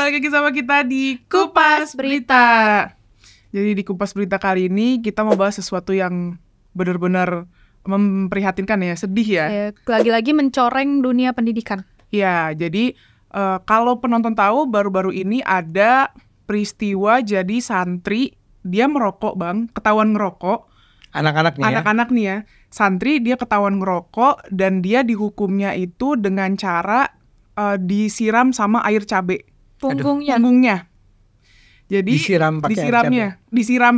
balik lagi sama kita di Kupas Berita. Jadi di Kupas Berita kali ini kita mau bahas sesuatu yang benar-benar memprihatinkan ya, sedih ya. Lagi-lagi mencoreng dunia pendidikan. Ya, jadi kalau penonton tahu baru-baru ini ada peristiwa jadi santri dia merokok bang, ketahuan ngerokok. Anak-anak nih ya, santri dia ketahuan ngerokok dan dia dihukumnya itu dengan cara disiram sama air cabai. Punggungnya. Jadi disiram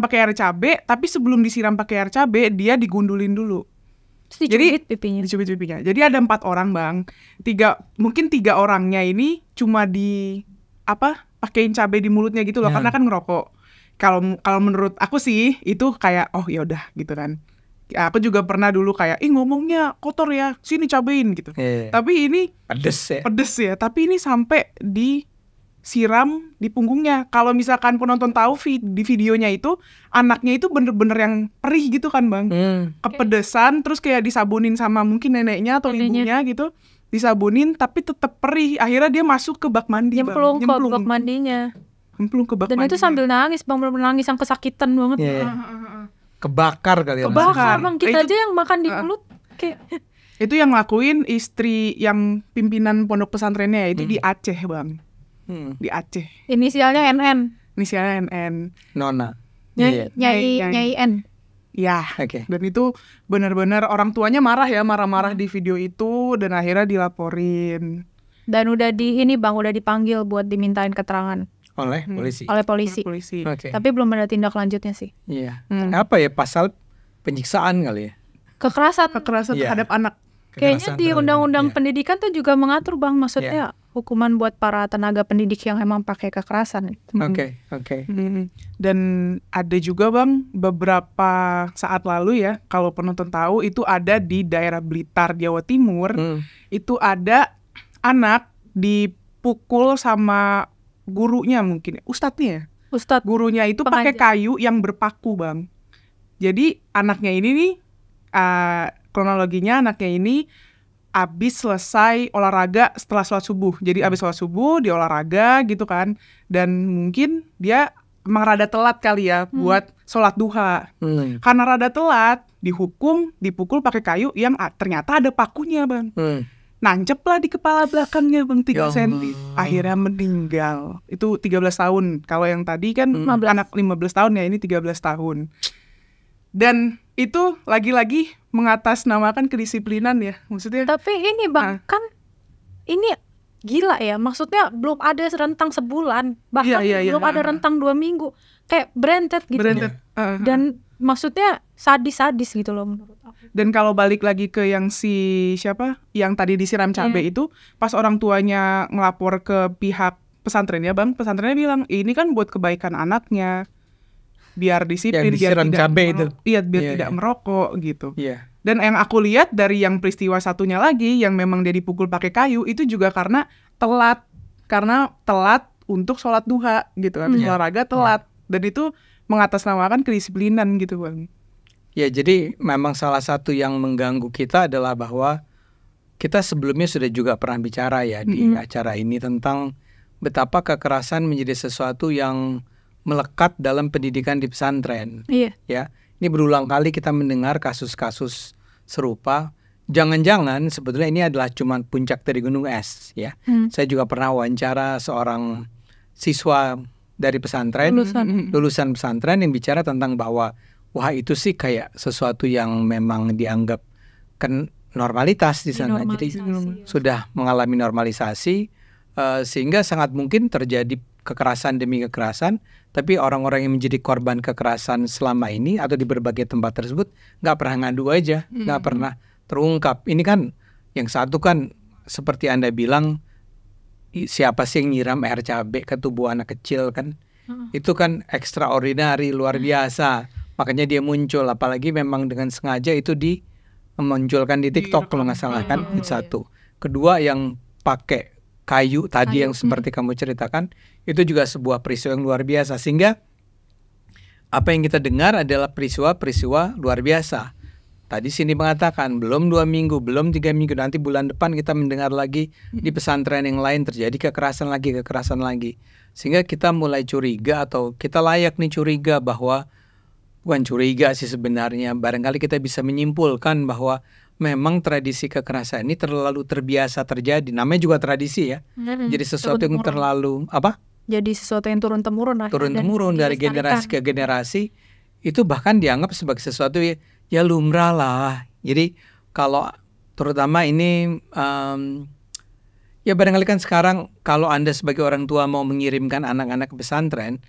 pakai air cabai, tapi sebelum disiram pakai air cabai dia digundulin dulu. Dicubit pipinya. Jadi ada 4 orang bang, mungkin 3 orangnya ini cuma pakein cabai di mulutnya gitu loh, karena kan ngerokok. Kalau menurut aku sih itu kayak oh ya udah gitu kan. Aku juga pernah dulu kayak ngomongnya kotor ya, sini cabain gitu. Tapi ini pedes ya. Tapi ini sampai disiram di punggungnya. Kalau misalkan penonton tahu di videonya itu anaknya itu bener-bener yang perih gitu kan bang, kepedesan, terus kayak disabunin sama mungkin neneknya atau ibunya gitu, disabunin tapi tetap perih. Akhirnya dia masuk ke bak mandi, nyemplung ke bak mandinya. Dan itu sambil nangis bang, bener-bener nangis yang kesakitan banget. Kebakar kali ya. Kebakar bang, kita aja yang makan di mulut kayak. Itu yang ngelakuin istri yang pimpinan pondok pesantrennya ya, itu di Aceh bang. Di Aceh. Inisialnya NN. Nona. Nyai N. Ya. Dan itu benar-benar orang tuanya marah di video itu dan akhirnya dilaporin. Dan udah udah dipanggil buat dimintain keterangan. Oleh polisi. Tapi belum ada tindak lanjutnya sih. Iya. Apa ya, pasal penyiksaan kali ya? Kekerasan terhadap anak. Kayaknya di undang-undang pendidikan tuh juga mengatur bang, maksudnya hukuman buat para tenaga pendidik yang emang pakai kekerasan. Oke. Dan ada juga bang beberapa saat lalu ya, kalau penonton tahu itu ada di daerah Blitar, Jawa Timur. Itu ada anak dipukul sama gurunya, mungkin ustadznya. Gurunya itu pakai kayu yang berpaku bang. Jadi anaknya ini nih kronologinya, anaknya ini abis selesai olahraga setelah sholat subuh. Jadi abis sholat subuh dia olahraga gitu kan, dan mungkin dia emang rada telat kali ya buat sholat duha. Karena rada telat dipukul pakai kayu yang ternyata ada pakunya bang. Nancep lah di kepala belakangnya bang, 3 cm. Akhirnya meninggal. Itu 13 tahun. Kalau yang tadi kan anak 15 tahun ya, ini 13 tahun. Dan itu lagi-lagi mengatasnamakan kedisiplinan ya, maksudnya. Tapi ini bang, kan ini gila ya, maksudnya belum ada rentang sebulan, bahkan belum ada rentang 2 minggu, kayak berentet gitu. Dan maksudnya sadis gitu loh menurut aku. Dan kalau balik lagi ke yang yang tadi disiram cabai itu, pas orang tuanya ngelapor ke pihak pesantren ya bang, pesantrennya bilang ini kan buat kebaikan anaknya, biar disiplin, biar tidak merokok gitu. Dan yang aku lihat dari yang peristiwa satunya lagi yang memang dia dipukul pakai kayu itu juga karena telat untuk sholat duha gitu, habis olahraga telat. Dan itu mengatasnamakan kedisiplinan gitu bang. Ya, jadi memang salah satu yang mengganggu kita adalah bahwa kita sebelumnya sudah juga pernah bicara ya di acara ini tentang betapa kekerasan menjadi sesuatu yang melekat dalam pendidikan di pesantren. Ya, ini berulang kali kita mendengar kasus-kasus serupa. Jangan-jangan sebetulnya ini adalah cuma puncak dari gunung es ya. Saya juga pernah wawancara seorang siswa dari pesantren, lulusan pesantren yang bicara tentang bahwa wah itu sih kayak sesuatu yang memang dianggap kan normalitas di sana. Jadi sudah mengalami normalisasi sehingga sangat mungkin terjadi kekerasan demi kekerasan, tapi orang-orang yang menjadi korban kekerasan selama ini atau di berbagai tempat tersebut nggak pernah ngadu aja, nggak pernah terungkap. Ini kan yang satu kan seperti Anda bilang, siapa sih yang nyiram air cabai ke tubuh anak kecil kan? Itu kan extraordinary, luar biasa. Makanya dia muncul, apalagi memang dengan sengaja itu dimunculkan di TikTok kalau nggak salah kan. Itu satu. Kedua, yang pakai kayu tadi yang seperti kamu ceritakan, itu juga sebuah peristiwa yang luar biasa. Sehingga apa yang kita dengar adalah peristiwa-peristiwa luar biasa. tadi Cindy mengatakan belum 2 minggu, belum 3 minggu, nanti bulan depan kita mendengar lagi di pesantren yang lain terjadi kekerasan lagi. Sehingga kita mulai curiga, atau kita layak nih curiga bahwa, bukan curiga sih sebenarnya, barangkali kita bisa menyimpulkan bahwa memang tradisi kekerasan ini terlalu terbiasa terjadi. Namanya juga tradisi ya. Jadi sesuatu yang terlalu apa? Jadi sesuatu yang turun-temurun lah. Turun-temurun dari generasi ke generasi, itu bahkan dianggap sebagai sesuatu ya lumrah lah. Jadi kalau terutama ini ya barangkali kan sekarang kalau Anda sebagai orang tua mau mengirimkan anak-anak ke pesantren,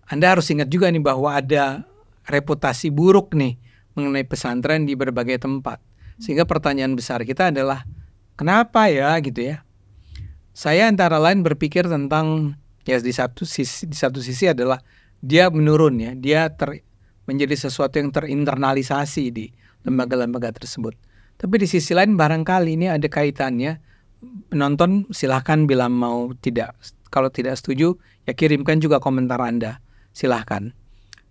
Anda harus ingat juga nih bahwa ada reputasi buruk nih mengenai pesantren di berbagai tempat. Sehingga pertanyaan besar kita adalah kenapa ya gitu ya. Saya antara lain berpikir tentang ya di satu sisi adalah dia menurun ya, dia menjadi sesuatu yang terinternalisasi di lembaga-lembaga tersebut. Tapi di sisi lain barangkali ini ada kaitannya. Penonton silahkan bila mau tidak, kalau tidak setuju ya kirimkan juga komentar Anda, silahkan.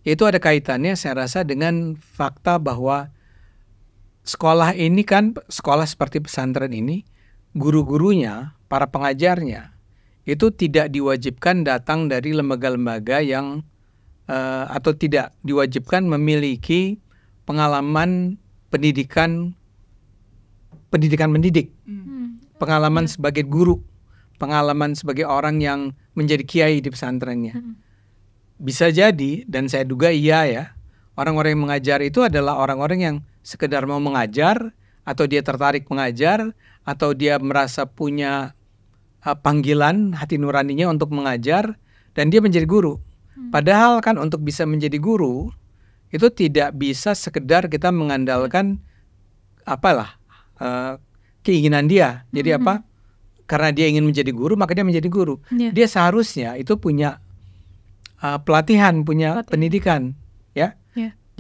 Itu ada kaitannya saya rasa dengan fakta bahwa sekolah ini kan, sekolah seperti pesantren ini, guru-gurunya, para pengajarnya itu tidak diwajibkan datang dari lembaga-lembaga yang atau tidak diwajibkan memiliki pengalaman pendidikan mendidik, pengalaman sebagai guru, pengalaman sebagai orang yang menjadi kiai di pesantrennya. Bisa jadi, dan saya duga iya ya, orang-orang yang mengajar itu adalah orang-orang yang sekedar mau mengajar, atau dia tertarik mengajar, atau dia merasa punya panggilan hati nuraninya untuk mengajar, dan dia menjadi guru. Padahal kan untuk bisa menjadi guru itu tidak bisa sekedar kita mengandalkan keinginan dia. Jadi apa? Karena dia ingin menjadi guru maka dia menjadi guru. Dia seharusnya itu punya pelatihan, punya pendidikan, ya.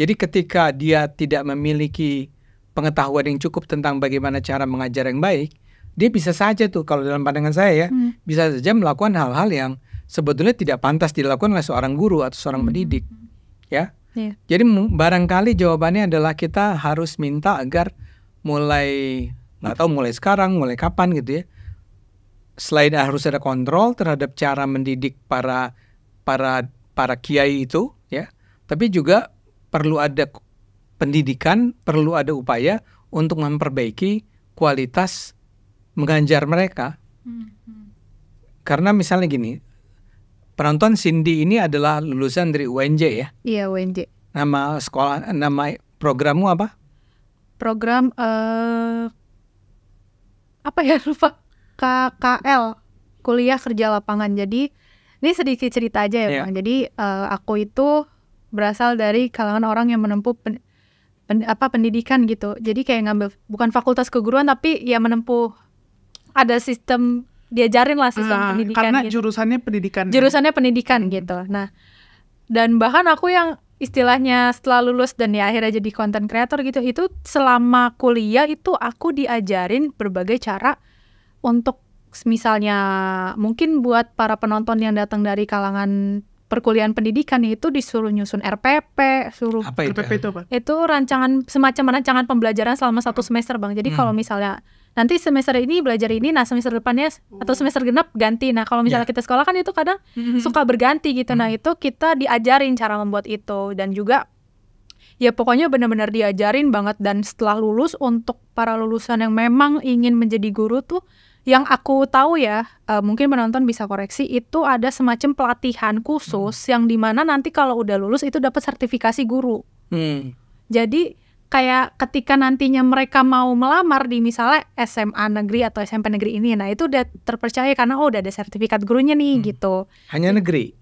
Jadi ketika dia tidak memiliki pengetahuan yang cukup tentang bagaimana cara mengajar yang baik, dia bisa saja tuh, kalau dalam pandangan saya ya, bisa saja melakukan hal-hal yang sebetulnya tidak pantas dilakukan oleh seorang guru atau seorang pendidik, ya. Jadi barangkali jawabannya adalah kita harus minta agar mulai, nggak tahu mulai sekarang, mulai kapan gitu ya. Selain harus ada kontrol terhadap cara mendidik para kiai itu, ya, tapi juga perlu ada pendidikan, perlu ada upaya untuk memperbaiki kualitas mengajar mereka. Karena misalnya gini, penonton Cindy ini adalah lulusan dari UNJ ya? Iya, UNJ. Nama sekolah, nama programmu apa? Program apa ya, lupa. KKL, Kuliah Kerja Lapangan. Jadi ini sedikit cerita aja ya Bang. Jadi aku itu berasal dari kalangan orang yang menempuh pendidikan gitu. Jadi kayak ngambil bukan fakultas keguruan tapi ya menempuh, ada sistem diajarin lah sistem pendidikan karena gitu. Jurusannya pendidikan gitu. Nah, dan bahkan aku yang istilahnya setelah lulus dan ya akhirnya jadi content creator gitu, itu selama kuliah itu aku diajarin berbagai cara untuk misalnya mungkin buat para penonton yang datang dari kalangan perkuliahan pendidikan itu disuruh nyusun RPP, suruh apa itu? RPP itu apa? Itu semacam rancangan pembelajaran selama 1 semester Bang. Jadi kalau misalnya nanti semester ini belajar ini, nah semester depannya atau semester genap ganti. Nah kalau misalnya kita sekolah kan itu kadang suka berganti gitu. Nah itu kita diajarin cara membuat itu, dan juga ya pokoknya benar-benar diajarin banget. Dan setelah lulus, untuk para lulusan yang memang ingin menjadi guru tuh, yang aku tahu ya, mungkin penonton bisa koreksi, itu ada semacam pelatihan khusus yang dimana nanti kalau udah lulus itu dapat sertifikasi guru. Jadi kayak ketika nantinya mereka mau melamar di misalnya SMA negeri atau SMP negeri ini, nah itu udah terpercaya karena udah ada sertifikat gurunya nih gitu. Hanya negeri?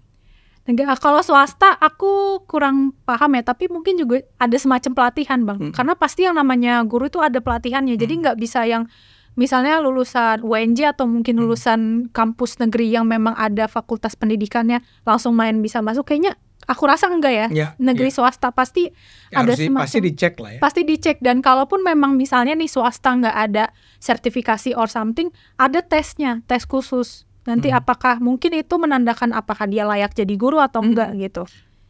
Kalau swasta aku kurang paham ya, tapi mungkin juga ada semacam pelatihan Bang. Karena pasti yang namanya guru itu ada pelatihannya, jadi nggak bisa yang misalnya lulusan UNJ atau mungkin lulusan kampus negeri yang memang ada fakultas pendidikannya langsung main bisa masuk. Kayaknya aku rasa enggak ya. Negeri swasta pasti ya, ada semacam, pasti dicek lah ya. Pasti dicek, dan kalaupun memang misalnya nih swasta nggak ada sertifikasi or something, ada tesnya, tes khusus. Nanti apakah mungkin itu menandakan apakah dia layak jadi guru atau enggak gitu.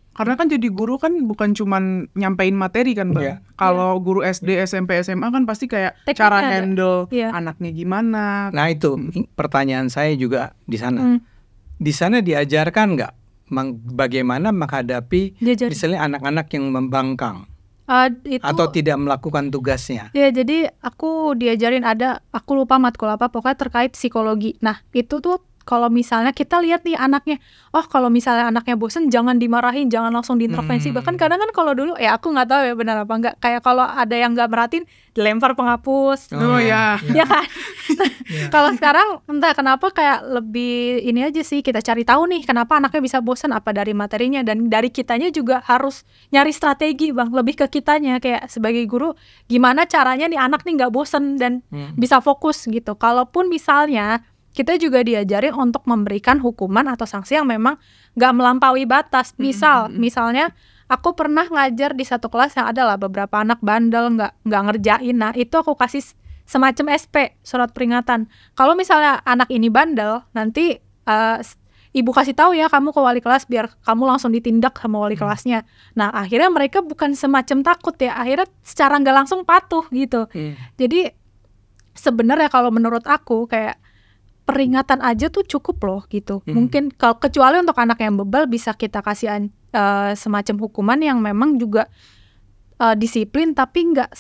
Karena kan jadi guru kan bukan cuman nyampein materi kan Bang. Kalau guru SD, SMP, SMA kan pasti kayak cara handle anaknya gimana. Nah itu pertanyaan saya juga di sana. Di sana diajarkan nggak bagaimana menghadapi misalnya anak-anak yang membangkang atau tidak melakukan tugasnya? Ya, jadi aku diajarin aku lupa matkul apa, pokoknya terkait psikologi. Nah itu tuh kalau misalnya kita lihat nih anaknya, kalau misalnya anaknya bosen jangan dimarahin, jangan langsung diintervensi. Bahkan kadang kan kalau dulu aku nggak tahu ya benar apa enggak, kayak kalau ada yang nggak merhatiin dilempar penghapus. Ya kan. Kalau sekarang entah kenapa kayak lebih ini aja sih, kita cari tahu nih kenapa anaknya bisa bosen, apa dari materinya, dan dari kitanya juga harus nyari strategi Bang, lebih ke kitanya kayak sebagai guru gimana caranya nih anak nih nggak bosen dan bisa fokus gitu. Kalaupun misalnya kita juga diajarin untuk memberikan hukuman atau sanksi yang memang nggak melampaui batas. Misalnya aku pernah ngajar di satu kelas yang adalah beberapa anak bandel nggak ngerjain. Nah itu aku kasih semacam SP, surat peringatan. Kalau misalnya anak ini bandel, nanti ibu kasih tahu ya kamu ke wali kelas biar kamu langsung ditindak sama wali kelasnya. Nah akhirnya mereka bukan semacam takut ya, akhirnya secara nggak langsung patuh gitu. Jadi sebenarnya kalau menurut aku kayak peringatan aja tuh cukup loh gitu. Mungkin kecuali untuk anak yang bebal bisa kita kasih semacam hukuman yang memang juga disiplin, tapi nggak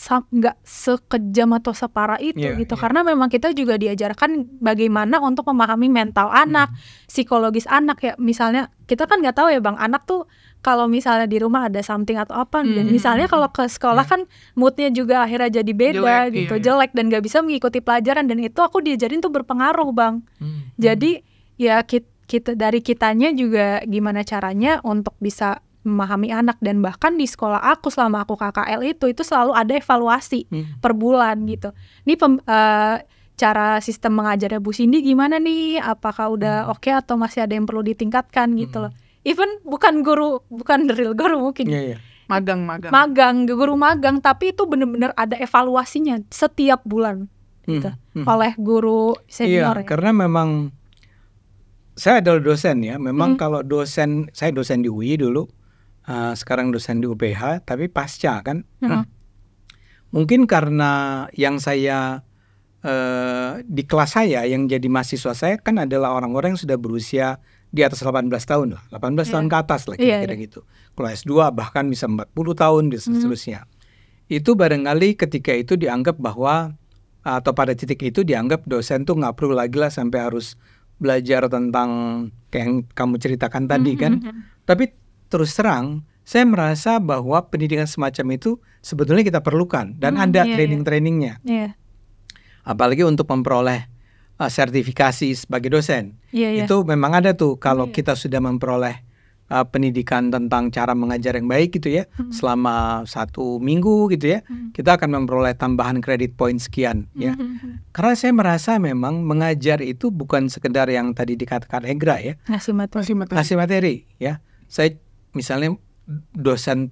sekejam atau separah itu gitu. Karena memang kita juga diajarkan bagaimana untuk memahami mental anak, psikologis anak ya. Misalnya kita kan nggak tahu ya Bang, anak tuh kalau misalnya di rumah ada something atau apa, dan misalnya kalau ke sekolah kan moodnya juga akhirnya jadi beda jelek dan nggak bisa mengikuti pelajaran, dan itu aku diajarin tuh berpengaruh Bang. Jadi ya kita dari kitanya juga gimana caranya untuk bisa memahami anak. Dan bahkan di sekolah aku selama aku KKL itu selalu ada evaluasi per bulan gitu. Ini cara sistem mengajarnya Bu Cindy gimana nih, apakah udah oke atau masih ada yang perlu ditingkatkan gitu loh. Even bukan real guru mungkin magang guru magang, tapi itu benar-benar ada evaluasinya setiap bulan gitu, oleh guru senior. Karena memang saya adalah dosen ya, memang kalau saya dosen di UI dulu, sekarang dosen di UPH, tapi pasca kan. Mungkin karena yang saya di kelas saya yang jadi mahasiswa saya kan adalah orang-orang yang sudah berusia di atas 18 tahun lah, 18 tahun ke atas lah kira-kira gitu. Kalau S2 bahkan bisa 40 tahun dan seterusnya. Itu barangkali ketika itu dianggap bahwa atau pada titik itu dianggap dosen tuh nggak perlu lagi lah sampai harus belajar tentang kayak yang kamu ceritakan tadi kan. Tapi terus terang saya merasa bahwa pendidikan semacam itu sebetulnya kita perlukan dan ada training-trainingnya. Apalagi untuk memperoleh sertifikasi sebagai dosen. Itu memang ada tuh kalau kita sudah memperoleh pendidikan tentang cara mengajar yang baik gitu ya, selama 1 minggu gitu ya, kita akan memperoleh tambahan kredit poin sekian ya. Karena saya merasa memang mengajar itu bukan sekedar yang tadi dikatakan Egra ya, ngasih materi ya. Saya misalnya dosen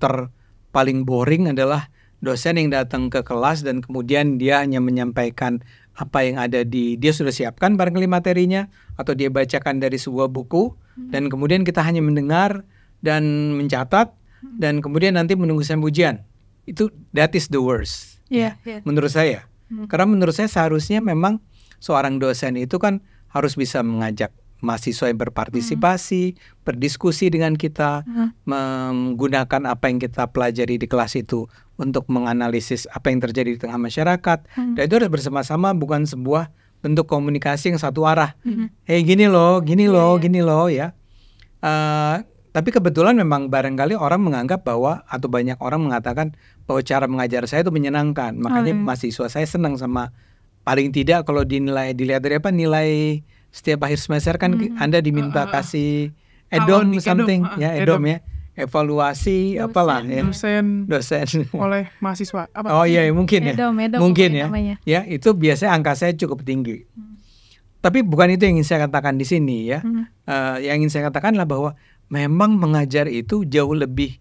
paling boring adalah dosen yang datang ke kelas dan kemudian dia hanya menyampaikan apa yang ada dia sudah siapkan barangkali materinya, atau dia bacakan dari sebuah buku, dan kemudian kita hanya mendengar dan mencatat, dan kemudian nanti menunggu sampai ujian. Itu that is the worst menurut saya. Karena menurut saya seharusnya memang seorang dosen itu kan harus bisa mengajak mahasiswa yang berpartisipasi, berdiskusi dengan kita, menggunakan apa yang kita pelajari di kelas itu untuk menganalisis apa yang terjadi di tengah masyarakat. Dan itu harus bersama-sama, bukan sebuah bentuk komunikasi yang satu arah. Gini loh ya. Tapi kebetulan memang barangkali orang menganggap bahwa, atau banyak orang mengatakan bahwa cara mengajar saya itu menyenangkan. Makanya mahasiswa saya senang sama, paling tidak kalau dilihat dari apa, nilai setiap akhir semester kan Anda diminta kasih edom something ya, edom ya, evaluasi dosen, apalah ya, dosen oleh mahasiswa apa? Mungkin edom mungkin ya namanya. Ya itu biasanya angka saya cukup tinggi. Tapi bukan itu yang ingin saya katakan di sini ya. Yang ingin saya katakan adalah bahwa memang mengajar itu jauh lebih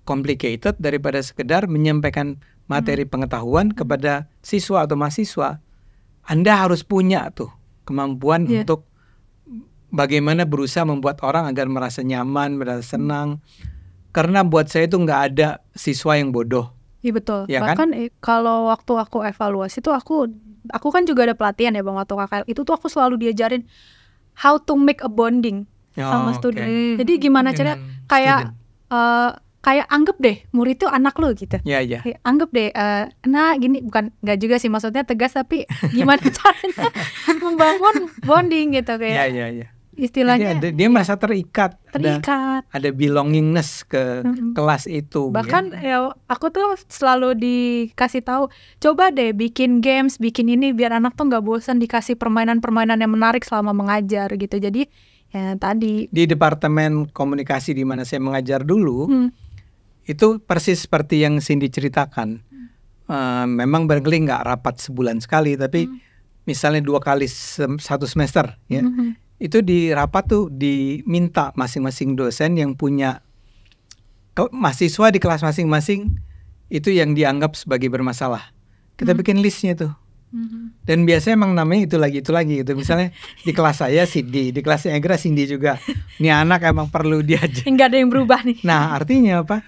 complicated daripada sekedar menyampaikan materi pengetahuan kepada siswa atau mahasiswa. Anda harus punya tuh kemampuan untuk bagaimana berusaha membuat orang agar merasa nyaman, merasa senang. Karena buat saya itu nggak ada siswa yang bodoh. Iya betul. Ya bahkan kan? Kalau waktu aku evaluasi tuh aku kan juga ada pelatihan ya Bang waktu KKL. Itu tuh aku selalu diajarin how to make a bonding sama student. Jadi gimana caranya kayak anggap deh murid itu anak lo gitu. Iya. Anggap deh, nah gini, nggak juga sih maksudnya tegas, tapi gimana caranya membangun bonding gitu kayak. Iya. Istilahnya dia merasa terikat. Ada belongingness ke kelas itu. Bahkan ya aku tuh selalu dikasih tahu, coba deh bikin games, bikin ini biar anak tuh nggak bosan, dikasih permainan-permainan yang menarik selama mengajar gitu. Jadi ya tadi di departemen komunikasi di mana saya mengajar dulu, itu persis seperti yang Cindy ceritakan. Memang barangkali nggak rapat sebulan sekali, tapi misalnya 2 kali satu semester ya. Itu di rapat tuh diminta masing-masing dosen yang punya mahasiswa di kelas masing-masing itu yang dianggap sebagai bermasalah. Kita bikin listnya tuh. Dan biasanya emang namanya itu lagi gitu. Misalnya di kelas saya Cindy, di kelasnya Egra Cindy juga. Ini anak emang perlu diajar. Enggak ada yang berubah nih. Nah, artinya apa?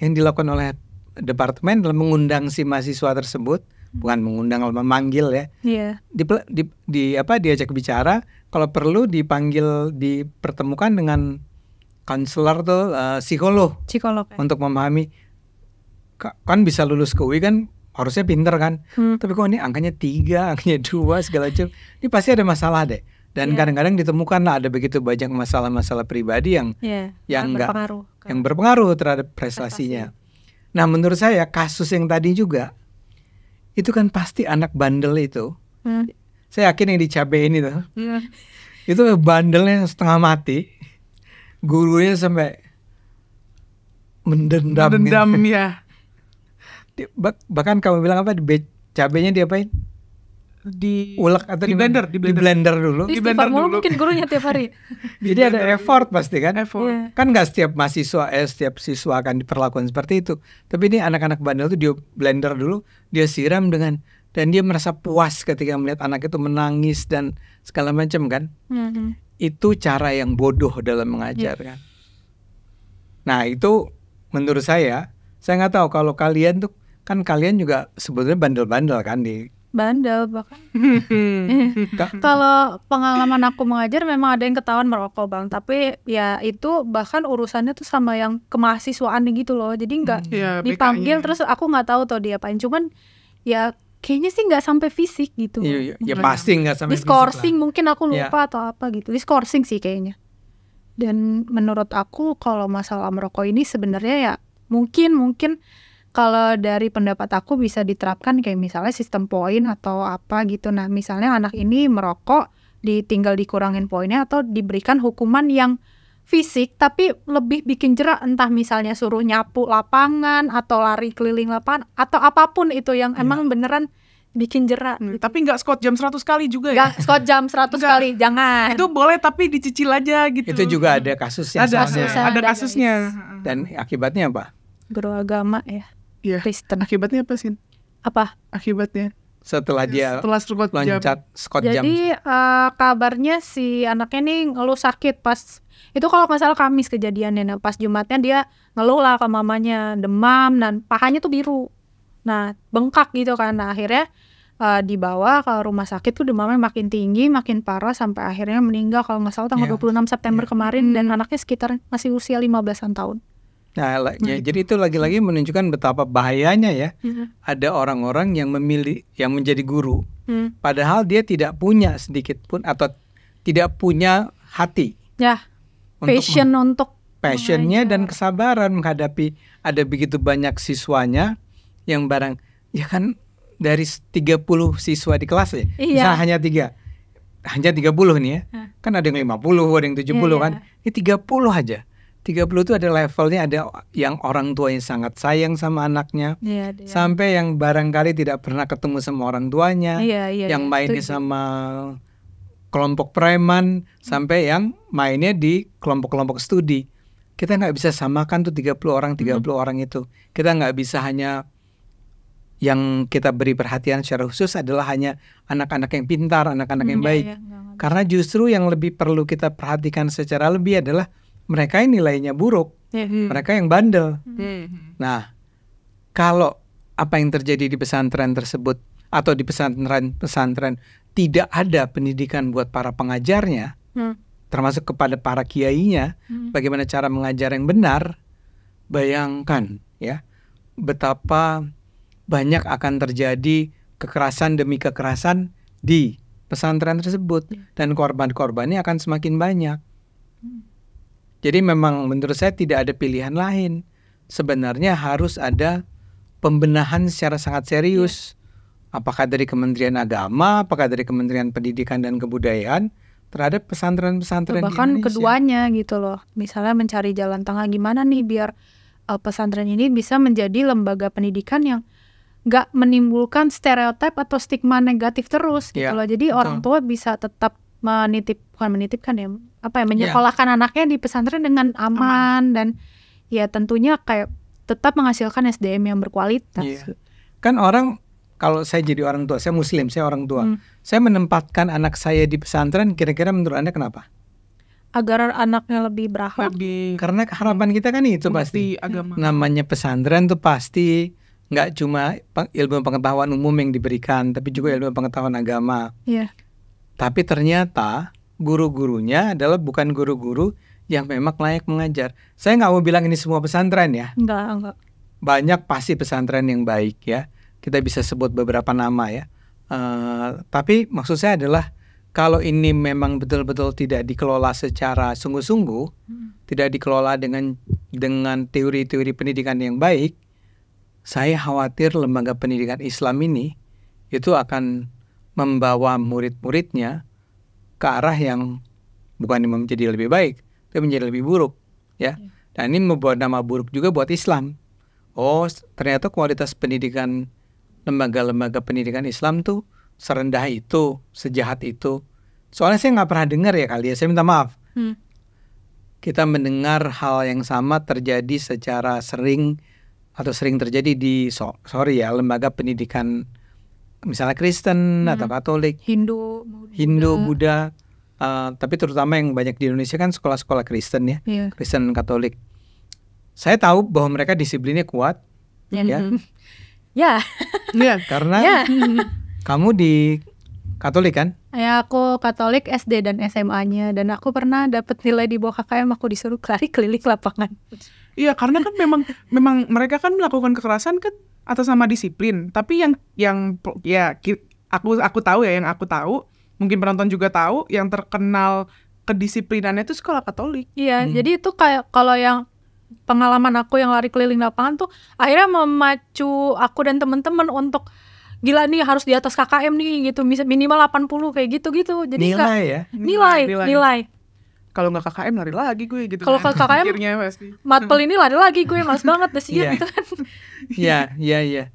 Yang dilakukan oleh departemen adalah mengundang si mahasiswa tersebut, bukan mengundang, memanggil ya. Iya. Diajak bicara. Kalau perlu dipertemukan dengan konselor tuh, psikolog ya. Untuk memahami, kan bisa lulus ke UI kan harusnya pinter kan, tapi kok ini angkanya 3, angkanya 2 segala macam, ini pasti ada masalah deh. Dan kadang-kadang ditemukan lah ada begitu banyak masalah-masalah pribadi yang berpengaruh terhadap prestasinya. Nah, menurut saya kasus yang tadi juga itu kan pasti anak bandel itu. Saya yakin yang dicabein itu, itu bandelnya setengah mati, gurunya sampai mendendam ya. Bahkan kamu bilang apa? Cabenya diapain? Diulek atau di blender dulu. Mungkin gurunya tiap hari. Jadi ada effort pasti kan? Kan nggak setiap setiap siswa akan diperlakukan seperti itu. Tapi ini anak-anak bandel tuh dia blender dulu, dia siram dan dia merasa puas ketika melihat anak itu menangis dan segala macam kan. Itu cara yang bodoh dalam mengajar kan. Nah itu menurut saya nggak tahu kalau kalian tuh, kan kalian juga sebetulnya bandel-bandel kan bandel bahkan. Kalau pengalaman aku mengajar memang ada yang ketahuan merokok Bang, tapi ya itu bahkan urusannya tuh sama yang kemahasiswaan gitu loh. Jadi nggak dipanggil BK-nya. Terus aku nggak tahu tuh diapain, cuman ya kayaknya sih nggak sampai fisik gitu. Ya pasti nggak sampai fisik. Diskorsing mungkin aku lupa atau apa gitu. Diskorsing sih kayaknya. Dan menurut aku kalau masalah merokok ini sebenarnya ya mungkin kalau dari pendapat aku bisa diterapkan kayak misalnya sistem poin atau apa gitu. Nah misalnya anak ini merokok, tinggal dikurangin poinnya atau diberikan hukuman yang fisik tapi lebih bikin jerak, entah misalnya suruh nyapu lapangan atau lari keliling lapangan atau apapun itu yang emang beneran bikin jerak. Tapi nggak squat jam 100 kali juga ya? Nggak squat jam 100 kali, jangan. Itu boleh tapi dicicil aja gitu. Itu juga ada kasusnya. Ada kasusnya. Dan akibatnya apa? Guru agama ya. Iya. Kristen. Akibatnya apa sih? Apa? Akibatnya setelah squat jam. Jadi kabarnya si anaknya nih ngeluh sakit pas itu, kalau nggak salah Kamis kejadiannya. Nah, pas Jumatnya dia ngeluh lah ke mamanya, demam dan pahanya tuh biru. Nah bengkak gitu kan. Nah akhirnya dibawa ke rumah sakit tuh demamnya makin tinggi, makin parah sampai akhirnya meninggal kalau nggak salah tanggal 26 September kemarin. Dan anaknya sekitar masih usia 15-an tahun. Nah, jadi itu lagi-lagi menunjukkan betapa bahayanya ya. Ada orang-orang yang memilih yang menjadi guru, padahal dia tidak punya sedikit pun atau tidak punya hati. Passionnya dan kesabaran menghadapi ada begitu banyak siswanya yang ya kan dari 30 siswa di kelas ya. Misalnya hanya 30 nih ya. Kan ada yang 50, ada yang 70 kan. Ini 30 aja. 30 itu ada levelnya, ada yang orang tuanya sangat sayang sama anaknya, sampai yang barangkali tidak pernah ketemu sama orang tuanya, yang mainnya sama kelompok preman, sampai yang mainnya di kelompok-kelompok studi. Kita nggak bisa samakan tuh 30 orang itu. Kita nggak bisa hanya yang kita beri perhatian secara khusus adalah hanya anak-anak yang pintar, anak-anak yang baik. Karena justru yang lebih perlu kita perhatikan secara lebih adalah mereka yang nilainya buruk, mereka yang bandel. Nah, kalau apa yang terjadi di pesantren tersebut atau di pesantren tidak ada pendidikan buat para pengajarnya, termasuk kepada para kiainya, bagaimana cara mengajar yang benar, bayangkan ya betapa banyak akan terjadi kekerasan demi kekerasan di pesantren tersebut, dan korban-korbannya akan semakin banyak. Jadi memang menurut saya tidak ada pilihan lain. Sebenarnya harus ada pembenahan secara sangat serius. Apakah dari Kementerian Agama, apakah dari Kementerian Pendidikan dan Kebudayaan terhadap pesantren-pesantren di Indonesia. Bahkan keduanya gitu loh. Misalnya mencari jalan tengah gimana nih biar pesantren ini bisa menjadi lembaga pendidikan yang nggak menimbulkan stereotip atau stigma negatif terus gitu loh. Jadi orang tua bisa tetap menyekolahkan anaknya di pesantren dengan aman dan ya tentunya kayak tetap menghasilkan SDM yang berkualitas. Kan orang, kalau saya jadi orang tua, saya muslim, saya orang tua, saya menempatkan anak saya di pesantren, kira-kira menurut Anda kenapa? Agar anaknya lebih berakhlak. Karena harapan kita kan itu pasti agama. Namanya pesantren tuh pasti nggak cuma ilmu pengetahuan umum yang diberikan, tapi juga ilmu pengetahuan agama. Tapi ternyata guru-gurunya adalah bukan guru-guru yang memang layak mengajar. Saya nggak mau bilang ini semua pesantren ya. Enggak. Banyak pasti pesantren yang baik ya. Kita bisa sebut beberapa nama ya. Tapi maksud saya adalah kalau ini memang betul-betul tidak dikelola secara sungguh-sungguh, tidak dikelola dengan teori-teori pendidikan yang baik, saya khawatir lembaga pendidikan Islam ini itu akan membawa murid-muridnya ke arah yang bukan menjadi lebih baik, tapi menjadi lebih buruk, ya. Dan ini membawa nama buruk juga buat Islam. Oh, ternyata kualitas pendidikan lembaga-lembaga pendidikan Islam tuh serendah itu, sejahat itu. Soalnya saya nggak pernah dengar ya kali ya, saya minta maaf. Kita mendengar hal yang sama terjadi secara sering terjadi di lembaga pendidikan misalnya Kristen atau Katolik, Hindu, Buddha, tapi terutama yang banyak di Indonesia kan sekolah-sekolah Kristen ya, Kristen dan Katolik. Saya tahu bahwa mereka disiplinnya kuat, karena kamu di Katolik kan? Ya, aku Katolik SD dan SMA-nya, dan aku pernah dapat nilai di bawah KKM, aku disuruh lari keliling lapangan. Iya, karena kan memang mereka kan melakukan kekerasan kan atas nama disiplin. Tapi yang aku tahu ya, yang aku tahu, mungkin penonton juga tahu, yang terkenal kedisiplinannya itu sekolah Katolik. Iya, jadi itu kayak kalau yang pengalaman aku yang lari keliling lapangan tuh akhirnya memacu aku dan teman-teman untuk gila nih harus di atas KKM nih gitu, minimal 80 kayak gitu-gitu. Jadi nilai. Kalau nggak KKM lari lagi gue gitu. Kalau kan. KKM matpel ini lari lagi gue, males banget deh sih gitu kan. Iya.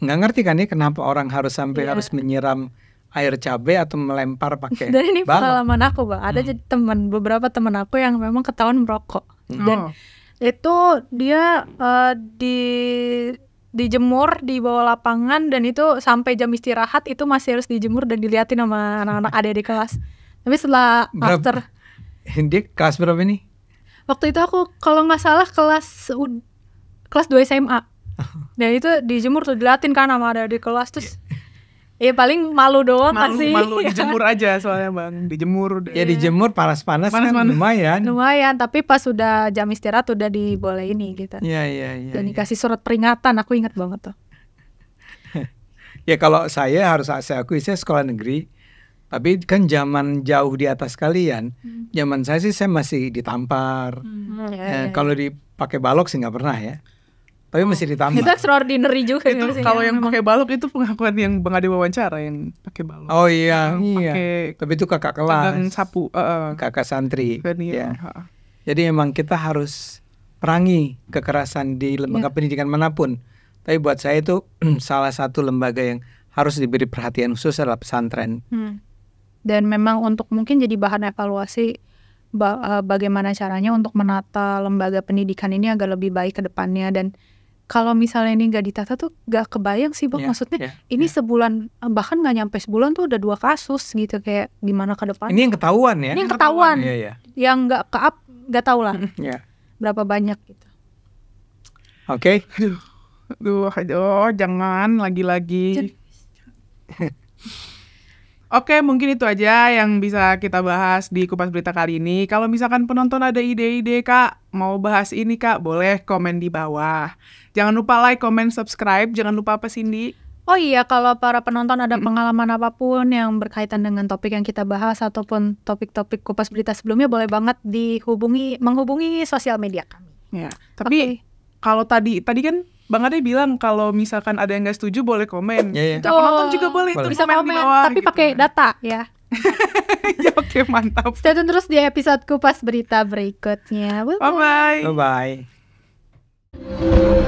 Nggak ngerti kan ya kenapa orang harus sampai harus menyiram air cabai atau melempar pakai balok. Dan ini pengalaman aku, Bang. Ada jadi beberapa teman aku yang memang ketahuan merokok. Dan itu dia dijemur di bawah lapangan, dan itu sampai jam istirahat itu masih harus dijemur dan diliatin sama anak-anak adik-adik kelas. Tapi setelah after Dia kelas berapa nih? Waktu itu aku kalau nggak salah kelas 2 SMA. Dan itu dijemur tuh, diliatin kan sama adik-adik kelas. Terus ya paling malu doang sih. Malu dijemur aja soalnya Bang, dijemur. Ya dijemur panas-panas kan lumayan. Lumayan, tapi pas sudah jam istirahat udah diboleh ini gitu. Iya. Dan dikasih surat peringatan, aku ingat banget tuh. Ya kalau saya akui saya sekolah negeri, tapi kan zaman jauh di atas kalian. Zaman saya sih saya masih ditampar. Kalau dipakai balok sih nggak pernah ya. Tapi masih ditampar. Itu extraordinary juga. Itu kalau yang pakai balok itu pengakuan yang Bang Ade wawancara yang pakai balok. Oh iya. Tapi itu kakak kelas. Dan sapu. Kakak santri. Ya. Jadi emang kita harus perangi kekerasan di lembaga pendidikan manapun. Tapi buat saya itu salah satu lembaga yang harus diberi perhatian khusus adalah pesantren. Dan memang untuk mungkin jadi bahan evaluasi bagaimana caranya untuk menata lembaga pendidikan ini agar lebih baik ke depannya. Dan kalau misalnya ini nggak ditata tuh nggak kebayang sih Bang, maksudnya ini sebulan, bahkan nggak nyampe sebulan tuh udah 2 kasus gitu, kayak gimana ke depan. Ini yang ketahuan ya? Ini yang ketahuan. Iya. yang nggak ke-up nggak tahu lah berapa banyak gitu. Oke. Aduh, jangan lagi-lagi. Oke, mungkin itu aja yang bisa kita bahas di Kupas Berita kali ini. Kalau misalkan penonton ada ide-ide, Kak, mau bahas ini, Kak, boleh komen di bawah. Jangan lupa like, comment, subscribe. Jangan lupa apa, Cindy? Oh iya, kalau para penonton ada pengalaman apapun yang berkaitan dengan topik yang kita bahas ataupun topik-topik Kupas Berita sebelumnya, boleh banget menghubungi sosial media kami. Ya, tapi kalau tadi kan Bang Ade bilang kalau misalkan ada yang nggak setuju boleh komen. Nah, penonton juga boleh tuh bisa komen di bawah, tapi pakai data ya. Ya, oke, mantap. Stay tune terus di episode Kupas Berita berikutnya. Bye bye. Bye bye.